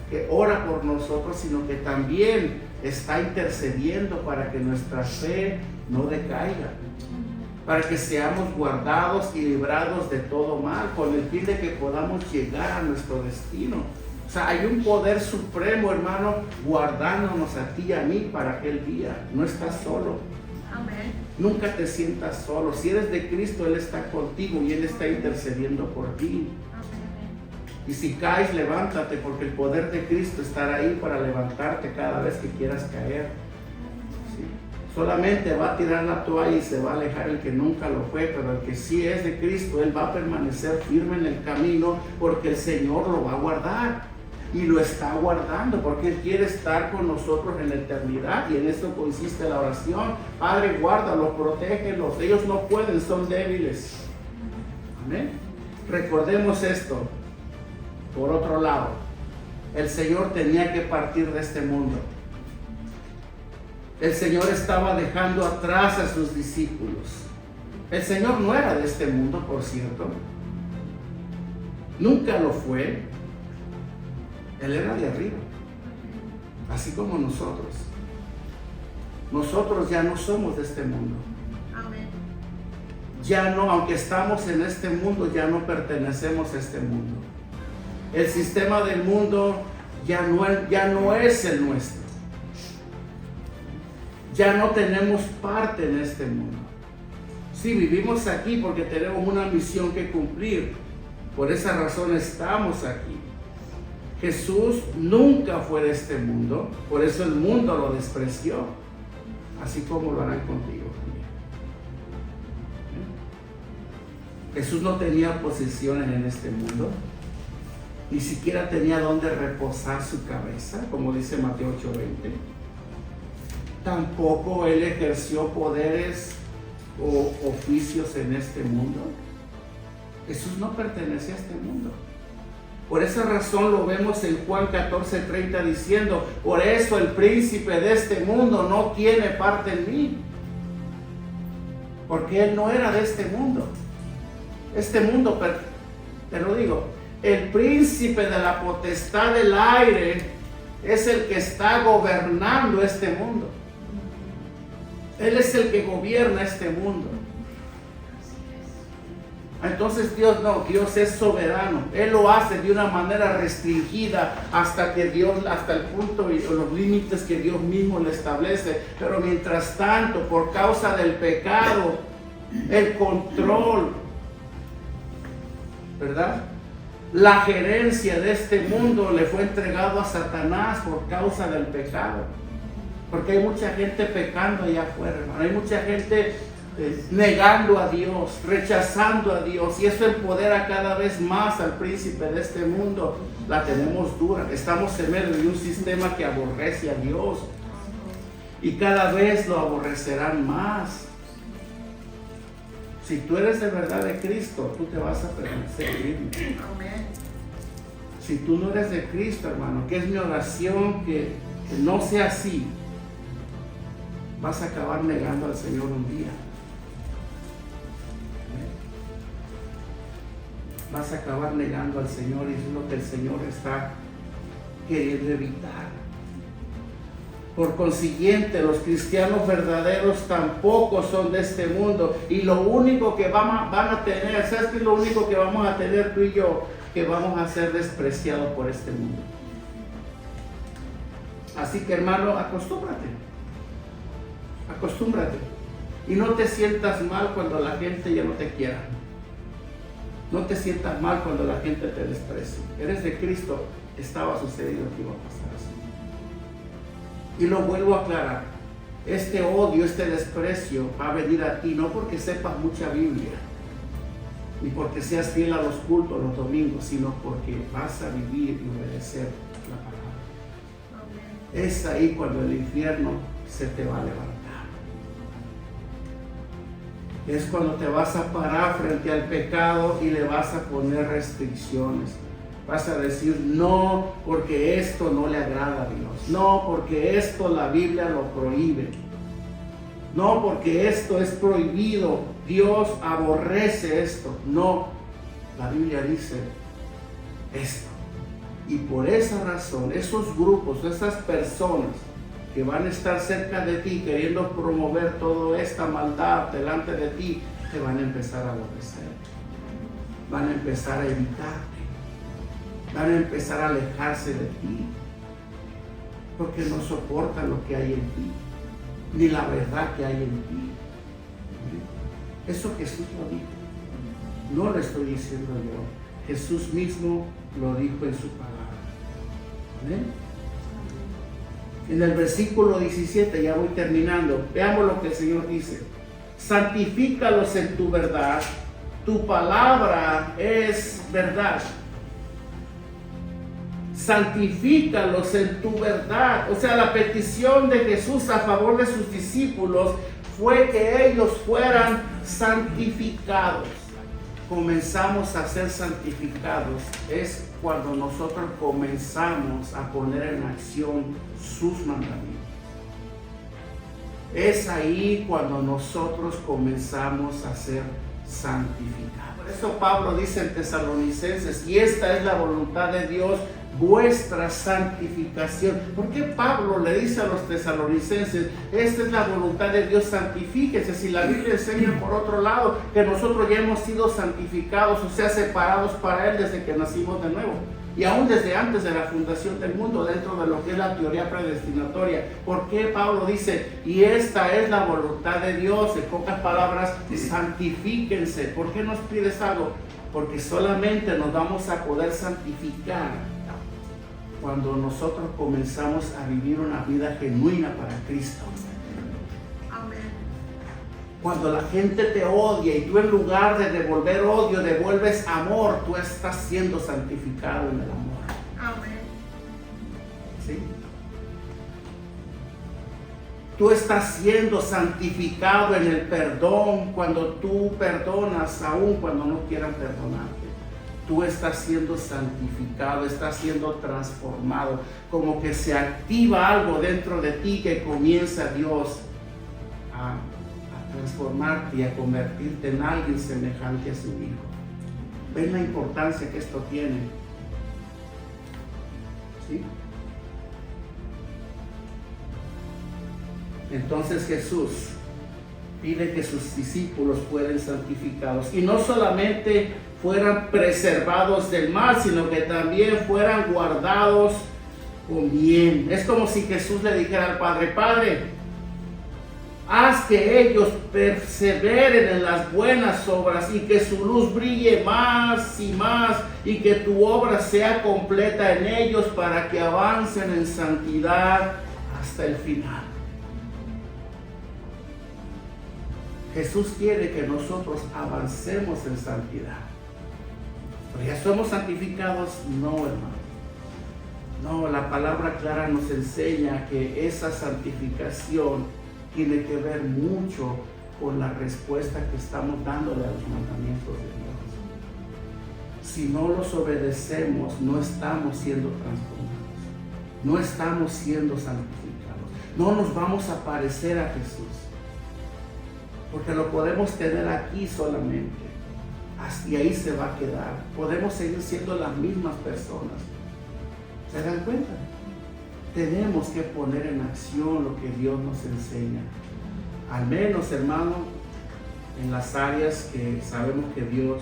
que ora por nosotros, sino que también está intercediendo para que nuestra fe no decaiga, para que seamos guardados y librados de todo mal, con el fin de que podamos llegar a nuestro destino. O sea, hay un poder supremo, hermano, guardándonos a ti y a mí para aquel día. No estás solo. Amén. Nunca te sientas solo. Si eres de Cristo, Él está contigo y Él está intercediendo por ti. Amén. Y si caes, levántate, porque el poder de Cristo estará ahí para levantarte cada vez que quieras caer. ¿Sí? Solamente va a tirar la toalla y se va a alejar el que nunca lo fue, pero el que sí es de Cristo, él va a permanecer firme en el camino, porque el Señor lo va a guardar. Y lo está guardando porque Él quiere estar con nosotros en la eternidad, y en esto consiste la oración. Padre, guárdalos, protégelos. Ellos no pueden, son débiles. Amén. Recordemos esto. Por otro lado, el Señor tenía que partir de este mundo. El Señor estaba dejando atrás a sus discípulos. El Señor no era de este mundo, por cierto. Nunca lo fue. Él era de arriba, así como nosotros. Nosotros ya no somos de este mundo. Amén. Ya no, aunque estamos en este mundo, ya no pertenecemos a este mundo. El sistema del mundo ya no es el nuestro. Ya no tenemos parte en este mundo. Sí, vivimos aquí porque tenemos una misión que cumplir. Por esa razón estamos aquí. Jesús nunca fue de este mundo, por eso el mundo lo despreció, así como lo harán contigo también. Jesús no tenía posesiones en este mundo, ni siquiera tenía donde reposar su cabeza, como dice Mateo 8:20. Tampoco Él ejerció poderes o oficios en este mundo. Jesús no pertenece a este mundo. Por esa razón lo vemos en Juan 14:30 diciendo: por eso el príncipe de este mundo no tiene parte en mí. Porque Él no era de este mundo. Este mundo, te lo digo, el príncipe de la potestad del aire es el que está gobernando este mundo. Él es el que gobierna este mundo. Entonces Dios no, Dios es soberano. Él lo hace de una manera restringida hasta el punto y los límites que Dios mismo le establece. Pero mientras tanto, por causa del pecado, el control, ¿verdad? La gerencia de este mundo le fue entregado a Satanás por causa del pecado. Porque hay mucha gente pecando allá afuera, hermano. Hay mucha gente negando a Dios, rechazando a Dios, y eso empodera cada vez más al príncipe de este mundo. La tenemos dura, estamos en medio de un sistema que aborrece a Dios y cada vez lo aborrecerán más. Si tú eres de verdad de Cristo, tú te vas a permanecer firme. Amén. Si tú no eres de Cristo, hermano, que es mi oración, que no sea así, vas a acabar negando al Señor un día. Vas a acabar negando al Señor, y eso es lo que el Señor está queriendo evitar. Por consiguiente, los cristianos verdaderos tampoco son de este mundo, y lo único que van a tener, ¿sabes qué es lo único que vamos a tener tú y yo? Que vamos a ser despreciados por este mundo. Así que, hermano, acostúmbrate, y no te sientas mal cuando la gente ya no te quiera. No te sientas mal cuando la gente te desprecie. Eres de Cristo, estaba sucediendo que iba a pasar así. Y lo vuelvo a aclarar. Este odio, este desprecio va a venir a ti no porque sepas mucha Biblia, ni porque seas fiel a los cultos los domingos, sino porque vas a vivir y obedecer la palabra. Es ahí cuando el infierno se te va a levantar. Es cuando te vas a parar frente al pecado y le vas a poner restricciones. Vas a decir no, porque esto no le agrada a Dios. No, porque esto la Biblia lo prohíbe. No, porque esto es prohibido. Dios aborrece esto. No, la Biblia dice esto. Y por esa razón, esos grupos, esas personas que van a estar cerca de ti queriendo promover toda esta maldad delante de ti, te van a empezar a aborrecer, van a empezar a evitarte, van a empezar a alejarse de ti, porque no soportan lo que hay en ti, ni la verdad que hay en ti. Eso Jesús lo dijo, no lo estoy diciendo yo, Jesús mismo lo dijo en su palabra. ¿Amén? En el versículo 17, ya voy terminando, veamos lo que el Señor dice. Santifícalos en tu verdad, tu palabra es verdad. Santifícalos en tu verdad. O sea, la petición de Jesús a favor de sus discípulos fue que ellos fueran santificados. Comenzamos a ser santificados es cuando nosotros comenzamos a poner en acción sus mandamientos. Es ahí cuando nosotros comenzamos a ser santificados. Por eso Pablo dice en Tesalonicenses, y esta es la voluntad de Dios, vuestra santificación. ¿Por qué Pablo le dice a los tesalonicenses, esta es la voluntad de Dios, santifíquense? Si la Biblia enseña por otro lado que nosotros ya hemos sido santificados, o sea, separados para Él desde que nacimos de nuevo, y aún desde antes de la fundación del mundo, dentro de lo que es la teoría predestinatoria. ¿Por qué Pablo dice, y esta es la voluntad de Dios? En pocas palabras, santifíquense. ¿Por qué nos pides algo? Porque solamente nos vamos a poder santificar cuando nosotros comenzamos a vivir una vida genuina para Cristo. Amén. Cuando la gente te odia y tú, en lugar de devolver odio, devuelves amor, tú estás siendo santificado en el amor. Amén. ¿Sí? Tú estás siendo santificado en el perdón cuando tú perdonas, aun cuando no quieran perdonarte. Tú estás siendo santificado, estás siendo transformado, como que se activa algo dentro de ti que comienza Dios a transformarte y a convertirte en alguien semejante a su Hijo. ¿Ven la importancia que esto tiene? ¿Sí? Entonces Jesús pide que sus discípulos fueran santificados. Y no solamente fueran preservados del mal, sino que también fueran guardados con bien. Es como si Jesús le dijera al Padre: Padre, haz que ellos perseveren en las buenas obras y que su luz brille más y más y que tu obra sea completa en ellos para que avancen en santidad hasta el final. Jesús quiere que nosotros avancemos en santidad. ¿Pero ya somos santificados? No, hermano. No, la palabra clara nos enseña que esa santificación tiene que ver mucho con la respuesta que estamos dándole a los mandamientos de Dios. Si no los obedecemos, no estamos siendo transformados, no estamos siendo santificados, no nos vamos a parecer a Jesús, porque lo podemos tener aquí solamente, y ahí se va a quedar. Podemos seguir siendo las mismas personas. ¿Se dan cuenta? Tenemos que poner en acción lo que Dios nos enseña. Al menos, hermano, en las áreas que sabemos que Dios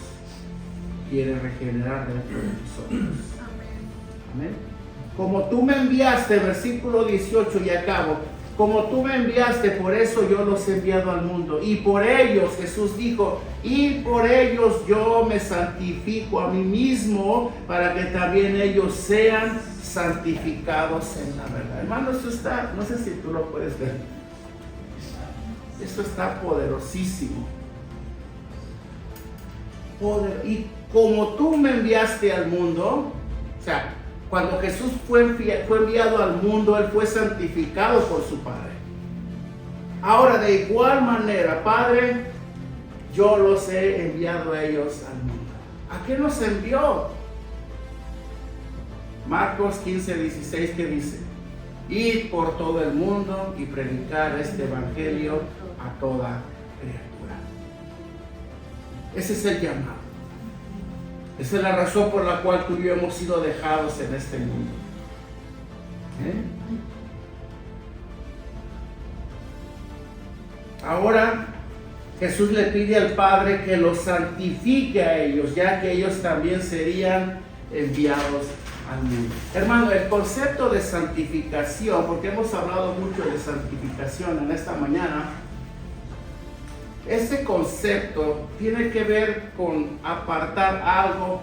quiere regenerar dentro de nosotros. Amén. Como tú me enviaste, versículo 18 y acabo. Como tú me enviaste, por eso yo los he enviado al mundo. Y por ellos, Jesús dijo, y por ellos yo me santifico a mí mismo, para que también ellos sean santificados en la verdad. Hermano, esto está, no sé si tú lo puedes ver. Esto está poderosísimo. Y como tú me enviaste al mundo, o sea, cuando Jesús fue enviado al mundo, Él fue santificado por su Padre. Ahora, de igual manera, Padre, yo los he enviado a ellos al mundo. ¿A qué nos envió? Marcos 15:16, que dice: id por todo el mundo y predicar este evangelio a toda criatura. Ese es el llamado. Esa es la razón por la cual tú y yo hemos sido dejados en este mundo. Ahora Jesús le pide al Padre que los santifique a ellos, ya que ellos también serían enviados al mundo. Hermano, el concepto de santificación, porque hemos hablado mucho de santificación en esta mañana, este concepto tiene que ver con apartar algo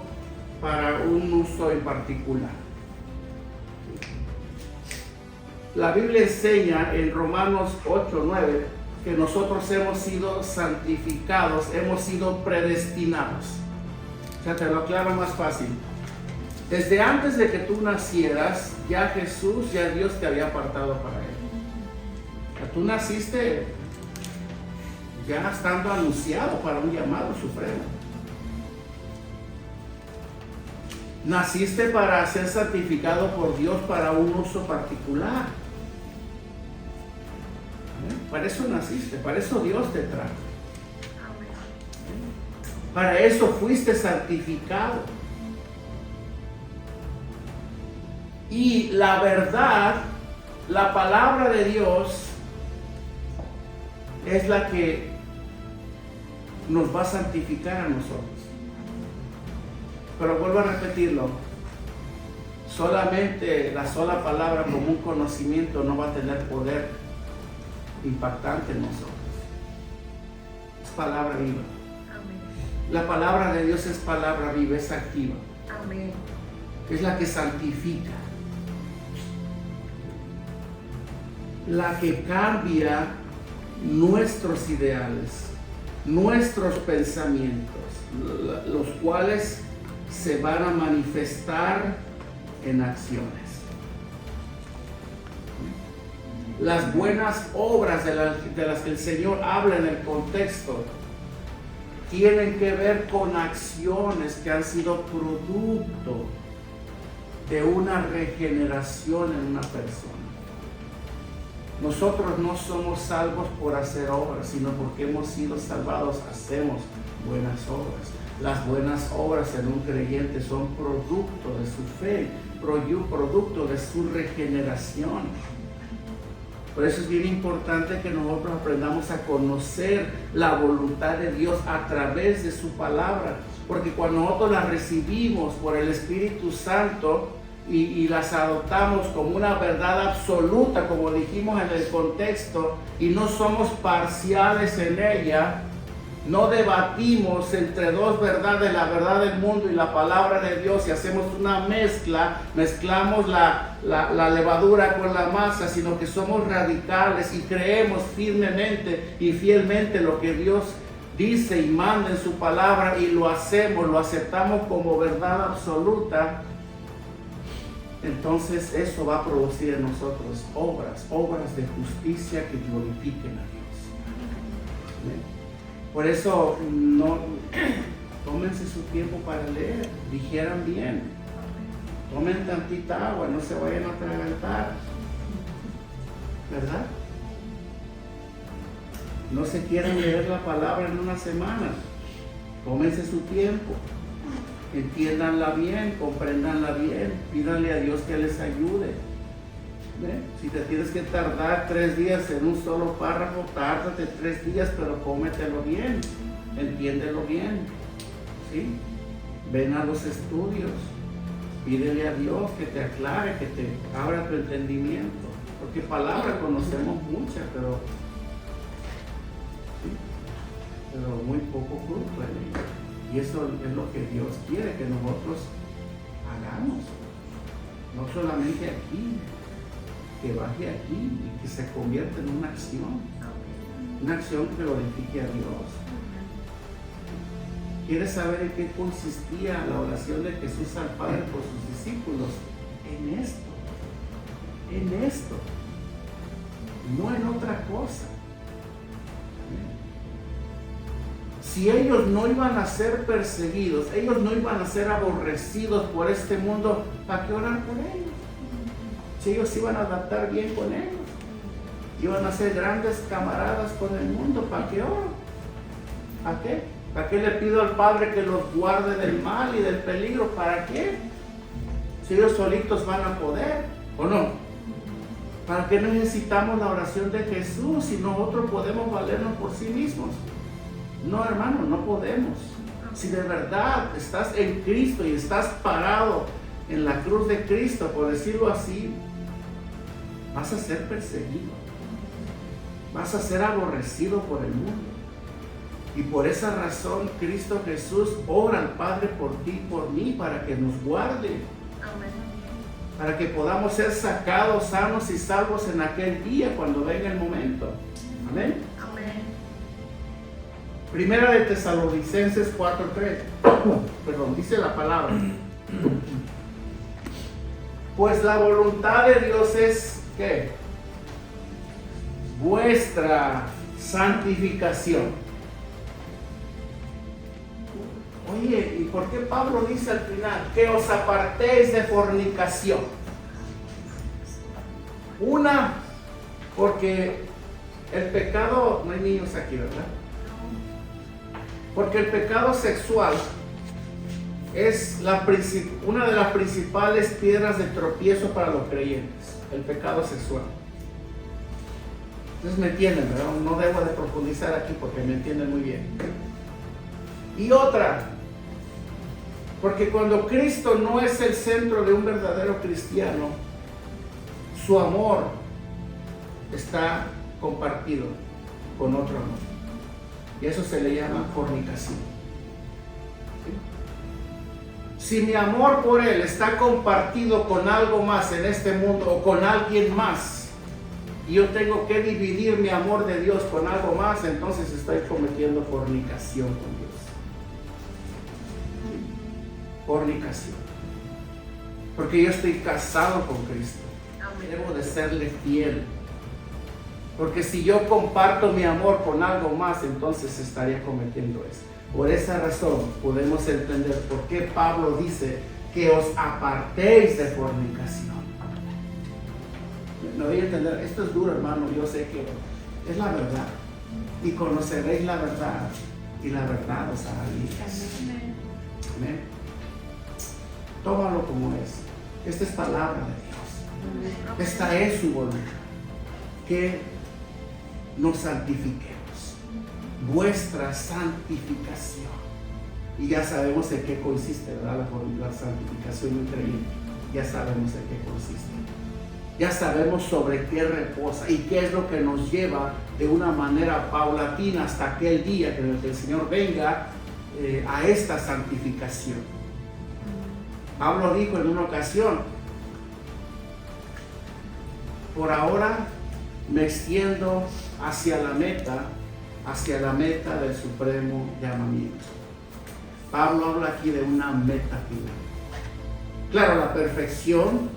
para un uso en particular. La Biblia enseña en Romanos 8:9 que nosotros hemos sido santificados, hemos sido predestinados. O sea, te lo aclaro más fácil. Desde antes de que tú nacieras, ya Jesús, ya Dios te había apartado para Él. O sea, tú naciste ya estando anunciado para un llamado supremo. Naciste para ser santificado por Dios para un uso particular. Para eso naciste, para eso Dios te trajo. Para eso fuiste santificado. Y la verdad, la palabra de Dios es la que nos va a santificar a nosotros. Pero vuelvo a repetirlo, solamente la sola palabra como un conocimiento no va a tener poder impactante en nosotros. Es palabra viva. Amén. La palabra de Dios es palabra viva, es activa. Amén. Es la que santifica, la que cambia nuestros ideales, nuestros pensamientos, los cuales se van a manifestar en acciones. Las buenas obras de las que el Señor habla en el contexto tienen que ver con acciones que han sido producto de una regeneración en una persona. Nosotros no somos salvos por hacer obras, sino porque hemos sido salvados, hacemos buenas obras. Las buenas obras en un creyente son producto de su fe, producto de su regeneración. Por eso es bien importante que nosotros aprendamos a conocer la voluntad de Dios a través de su palabra. Porque cuando nosotros las recibimos por el Espíritu Santo y las adoptamos como una verdad absoluta, como dijimos en el contexto, y no somos parciales en ella, no debatimos entre dos verdades, la verdad del mundo y la palabra de Dios, y hacemos una mezcla, mezclamos la levadura con la masa, sino que somos radicales y creemos firmemente y fielmente lo que Dios dice y manda en su palabra, y lo hacemos, lo aceptamos como verdad absoluta. Entonces eso va a producir en nosotros obras de justicia que glorifiquen a Dios. ¿Amén? Por eso tómense su tiempo para leer, digieran bien, tomen tantita agua, no se vayan a atragantar, ¿verdad? No se quieran leer la palabra en una semana, tómense su tiempo, entiéndanla bien, compréndanla bien, pídanle a Dios que les ayude. ¿Ve? Si te tienes que tardar 3 días en un solo párrafo, tárdate 3 días, pero cómetelo bien, entiéndelo bien, ¿sí? Ven a los estudios, pídele a Dios que te aclare, que te abra tu entendimiento, porque palabras conocemos muchas, pero muy poco fruto en ella. Y eso es lo que Dios quiere que nosotros hagamos, no solamente aquí, que baje aquí y que se convierta en una acción que glorifique a Dios. ¿Quieres saber en qué consistía la oración de Jesús al Padre por sus discípulos? En esto, no en otra cosa. Si ellos no iban a ser perseguidos, ellos no iban a ser aborrecidos por este mundo, ¿para qué orar por ellos? Si ellos iban a adaptar bien con ellos, iban a ser grandes camaradas con el mundo, ¿para qué oro? ¿Para qué? ¿Para qué le pido al Padre que los guarde del mal y del peligro? ¿Para qué? Si ellos solitos van a poder, ¿o no? ¿Para qué necesitamos la oración de Jesús si nosotros podemos valernos por sí mismos? No, hermano, no podemos. Si de verdad estás en Cristo y estás parado en la cruz de Cristo, por decirlo así, vas a ser perseguido, vas a ser aborrecido por el mundo. Y por esa razón Cristo Jesús ora al Padre por ti y por mí, para que nos guarde. Amén. Para que podamos ser sacados sanos y salvos en aquel día cuando venga el momento. Amén. Amén. Primera de Tesalonicenses 4:3. Perdón, dice la palabra. Pues la voluntad de Dios es, ¿qué? Vuestra santificación. Oye, ¿y por qué Pablo dice al final que os apartéis de fornicación? Una, porque el pecado, no hay niños aquí, ¿verdad? Porque el pecado sexual es una de las principales piedras de tropiezo para los creyentes, el pecado sexual. Entonces me entienden, ¿verdad? No debo de profundizar aquí porque me entienden muy bien. Y otra, porque cuando Cristo no es el centro de un verdadero cristiano, su amor está compartido con otro amor. Y eso se le llama fornicación. Si mi amor por Él está compartido con algo más en este mundo o con alguien más, y yo tengo que dividir mi amor de Dios con algo más, entonces estoy cometiendo fornicación con Dios. Fornicación. Porque yo estoy casado con Cristo. Debo de serle fiel. Porque si yo comparto mi amor con algo más, entonces estaría cometiendo eso. Por esa razón podemos entender por qué Pablo dice que os apartéis de fornicación. Me voy a entender, esto es duro, hermano, yo sé que es la verdad. Y conoceréis la verdad, y la verdad os hará libres. Amén. Tómalo como es. Esta es palabra de Dios. Esta es su voluntad. que nos santifiquemos. Vuestra santificación. Y ya sabemos en qué consiste, ¿verdad? La santificación de un creyente. Ya sabemos en qué consiste. Ya sabemos sobre qué reposa y qué es lo que nos lleva de una manera paulatina hasta aquel día que el Señor venga a esta santificación. Pablo dijo en una ocasión: por ahora me extiendo hacia la meta del supremo llamamiento. Pablo habla aquí de una meta final. Claro, la perfección,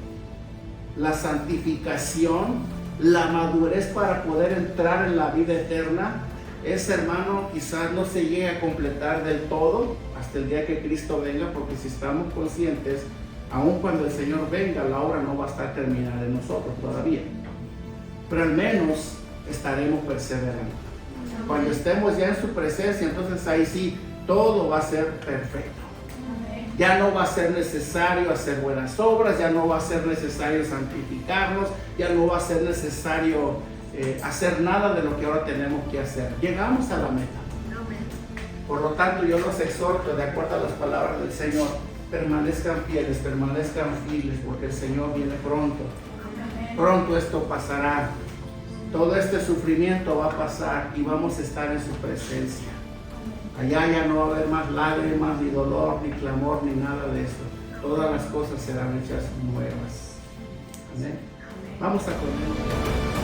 la santificación, la madurez para poder entrar en la vida eterna, ese, hermano, quizás no se llegue a completar del todo hasta el día que Cristo venga, porque si estamos conscientes, aun cuando el Señor venga, la obra no va a estar terminada en nosotros todavía. Pero al menos estaremos perseverando. Cuando estemos ya en su presencia, entonces ahí sí, todo va a ser perfecto. Ya no va a ser necesario hacer buenas obras, ya no va a ser necesario santificarnos, ya no va a ser necesario hacer nada de lo que ahora tenemos que hacer. Llegamos a la meta. Por lo tanto, yo los exhorto, de acuerdo a las palabras del Señor, permanezcan fieles, permanezcan fieles, porque el Señor viene pronto. Pronto esto pasará. Todo este sufrimiento va a pasar y vamos a estar en su presencia. Allá ya no va a haber más lágrimas, ni dolor, ni clamor, ni nada de eso. Todas las cosas serán hechas nuevas. Amén. Vamos a comer.